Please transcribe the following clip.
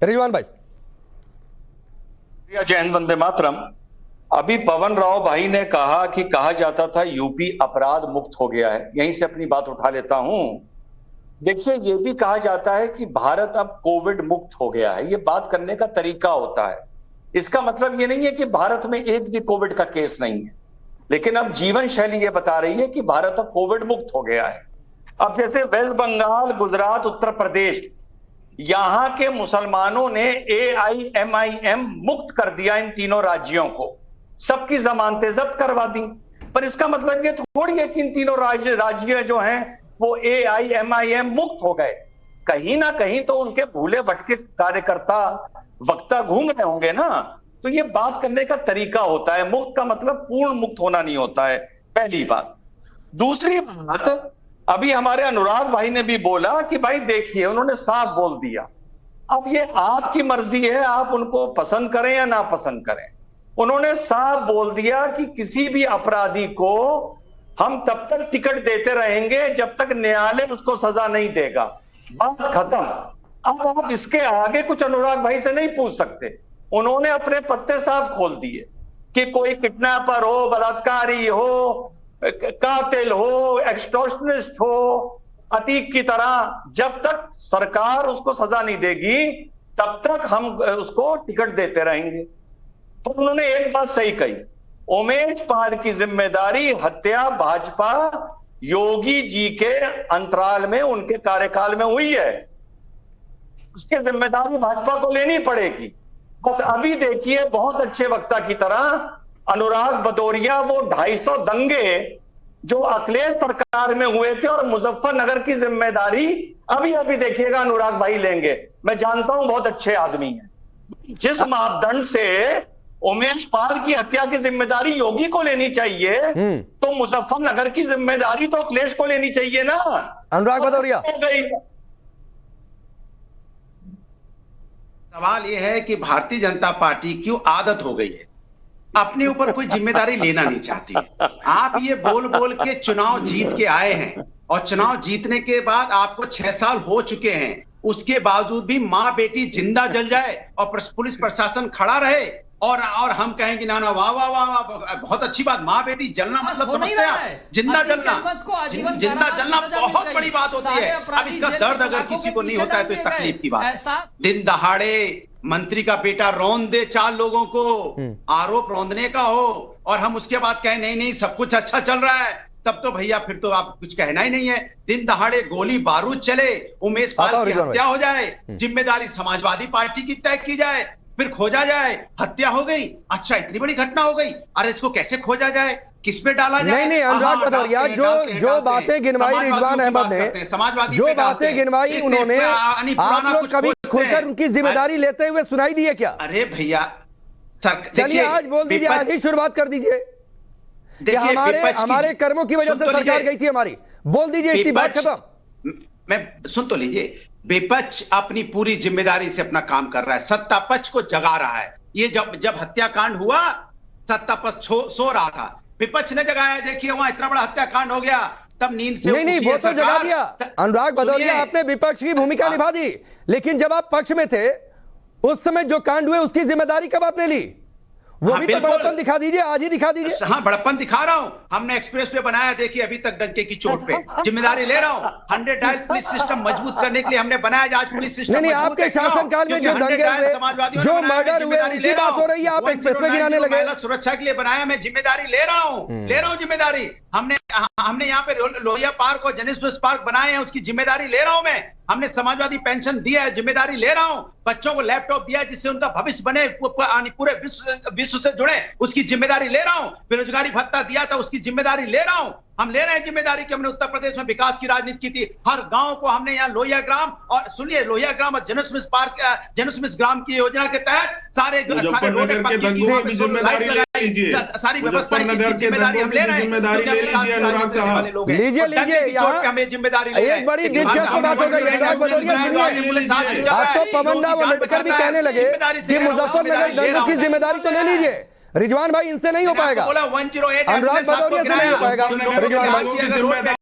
रिजवान भाई। जय हिंद, वंदे मातरम। अभी पवन राव भाई ने कहा कि कहा जाता था यूपी अपराध मुक्त हो गया है, यहीं से अपनी बात उठा लेता हूं। देखिए, ये भी कहा जाता है कि भारत अब कोविड मुक्त हो गया है। ये बात करने का तरीका होता है। इसका मतलब ये नहीं है कि भारत में एक भी कोविड का केस नहीं है, लेकिन अब जीवन शैली ये बता रही है कि भारत अब कोविड मुक्त हो गया है। अब जैसे वेस्ट बंगाल, गुजरात, उत्तर प्रदेश, यहां के मुसलमानों ने AIMIM मुक्त कर दिया इन तीनों राज्यों को, सबकी जमानतें जब्त करवा दी। पर इसका मतलब ये थोड़ी है कि इन तीनों राज्य जो हैं वो AIMIM मुक्त हो गए। कहीं ना कहीं तो उनके भूले भटके कार्यकर्ता वक्ता घूम रहे होंगे ना। तो ये बात करने का तरीका होता है। मुक्त का मतलब पूर्ण मुक्त होना नहीं होता है, पहली बात। दूसरी बात, अभी हमारे अनुराग भाई ने भी बोला कि भाई देखिए, उन्होंने साफ बोल दिया। अब ये आपकी मर्जी है, आप उनको पसंद करें या ना पसंद करें। उन्होंने साफ बोल दिया कि किसी भी अपराधी को हम तब तक टिकट देते रहेंगे जब तक न्यायालय उसको सजा नहीं देगा। बात खत्म। अब आप इसके आगे कुछ अनुराग भाई से नहीं पूछ सकते। उन्होंने अपने पत्ते साफ खोल दिए कि कोई किडनैपर हो, बलात्कारी हो, कातिल हो, एक्सटॉर्शनिस्ट हो, अतीक की तरह, जब तक सरकार उसको सजा नहीं देगी तब तक हम उसको टिकट देते रहेंगे। तो उन्होंने एक बात सही कही, उमेश पाल की जिम्मेदारी हत्या भाजपा योगी जी के अंतराल में, उनके कार्यकाल में हुई है, उसकी जिम्मेदारी भाजपा को लेनी पड़ेगी। बस अभी देखिए, बहुत अच्छे वक्ता की तरह अनुराग भदौरिया वो 250 दंगे जो अखिलेश सरकार में हुए थे और मुजफ्फरनगर की जिम्मेदारी अभी अभी देखिएगा अनुराग भाई लेंगे। मैं जानता हूं, बहुत अच्छे आदमी हैं। जिस मापदंड से उमेश पाल की हत्या की जिम्मेदारी योगी को लेनी चाहिए, तो मुजफ्फरनगर की जिम्मेदारी तो अखिलेश को लेनी चाहिए ना। अनुराग भदौरिया, सवाल यह है कि भारतीय जनता पार्टी क्यों आदत हो गई है, अपने ऊपर कोई जिम्मेदारी लेना नहीं चाहती है। आप ये बोल बोल के चुनाव जीत के आए हैं और चुनाव जीतने के बाद आपको 6 साल हो चुके हैं, उसके बावजूद भी मां बेटी जिंदा जल जाए और पुलिस प्रशासन खड़ा रहे और हम कहेंगे ना ना वाह वाह वाह वाह, बहुत अच्छी बात। मां बेटी जलना मतलब समझते हैं आप? जिंदा जलना, जिंदा जलना बहुत बड़ी बात होती है। अब इसका दर्द अगर किसी को नहीं होता है तो इस तकलीफ की बात है। दिन दहाड़े मंत्री का बेटा रौंद दे 4 लोगों को, आरोप रौंदने का हो, और हम उसके बाद कहें नहीं नहीं सब कुछ अच्छा चल रहा है, तब तो भैया फिर तो आप कुछ कहना ही नहीं है। दिन दहाड़े गोली बारूद चले, उमेश पाल की हत्या हो जाए, जिम्मेदारी समाजवादी पार्टी की तय की जाए, फिर खोजा जाए, हत्या हो गई, अच्छा इतनी बड़ी घटना हो गई, अरे इसको कैसे खोजा जाए, किस पे डाला जाए? नहीं अनुराग भदौरिया, जो बातें गिनवाई रिजवान अहमद ने, जो बातें गिनवाई उन्होंने, आप लोग कभी खुलकर उनकी जिम्मेदारी लेते हुए सुनाई दी है क्या? अरे भैया चलिए आज बोल दीजिए, आज ही शुरुआत कर दीजिए। हमारे कर्मों की वजह से सरकार गई थी हमारी, बोल दीजिए, इतनी बात खत्म। मैं सुन तो लीजिए, विपक्ष अपनी पूरी जिम्मेदारी से अपना काम कर रहा है, सत्ता पक्ष को जगा रहा है। ये जब हत्याकांड हुआ, सत्ता पक्ष सो रहा था, विपक्ष ने जगाया। देखिए वहां इतना बड़ा हत्याकांड हो गया, तब नींद से नहीं वो तो जगा दिया। अनुराग भदौरिया, आपने विपक्ष की भूमिका निभा दी, लेकिन जब आप पक्ष में थे उस समय जो कांड हुए उसकी जिम्मेदारी कब आपने ली? वो भी तो बड़प्पन दिखा दीजिए, आज ही दिखा दीजिए। हाँ, बड़प्पन दिखा रहा हूं। हमने एक्सप्रेस पे बनाया, देखिए अभी तक डंके की चोट पे, जिम्मेदारी ले रहा हूं। 100 डायल पुलिस सिस्टम मजबूत करने के लिए हमने बनाया, आज पुलिस सिस्टम नहीं आपके शासनकाल में जो दंगे हुए, जो मर्डर हुए, उनकी बात हो रही है, आप एक्सप्रेस पे गिनाने लगे। सुरक्षा के लिए बनाया, मैं जिम्मेदारी ले रहा हूं जिम्मेदारी। हमने यहाँ पे लोहिया पार्क और जनिस पार्क बनाए हैं, उसकी जिम्मेदारी ले रहा हूं मैं। हमने समाजवादी पेंशन दिया है, जिम्मेदारी ले रहा हूं। बच्चों को लैपटॉप दिया है जिससे उनका भविष्य बने, पूरे विश्व से जुड़े, उसकी जिम्मेदारी ले रहा हूं। बेरोजगारी भत्ता दिया था, उसकी जिम्मेदारी ले रहा हूं। हम ले रहे हैं जिम्मेदारी कि हमने उत्तर प्रदेश में विकास की राजनीति की थी। हर गांव को हमने यहाँ लोहिया ग्राम, और सुनिए लोहिया ग्राम और जनस्मिस पार्क, जनस्मिस ग्राम की योजना के तहत सारी व्यवस्था सारी व्यवस्था जिम्मेदारी हम ले रहे हैं। लीजिए हमें जिम्मेदारी, एक बड़ी दिलचस्प बात हो गई। अनुराग भदौरिया, आप तो पवन राव अम्बेडकर भी कहने लगे कि मुजफ्फरनगर दंगे की जिम्मेदारी तो ले लीजिए। रिजवान भाई, इनसे नहीं हो पाएगा। बोला 108 अनुराग भदौरिया से नहीं हो पाएगा। रिजवान भाई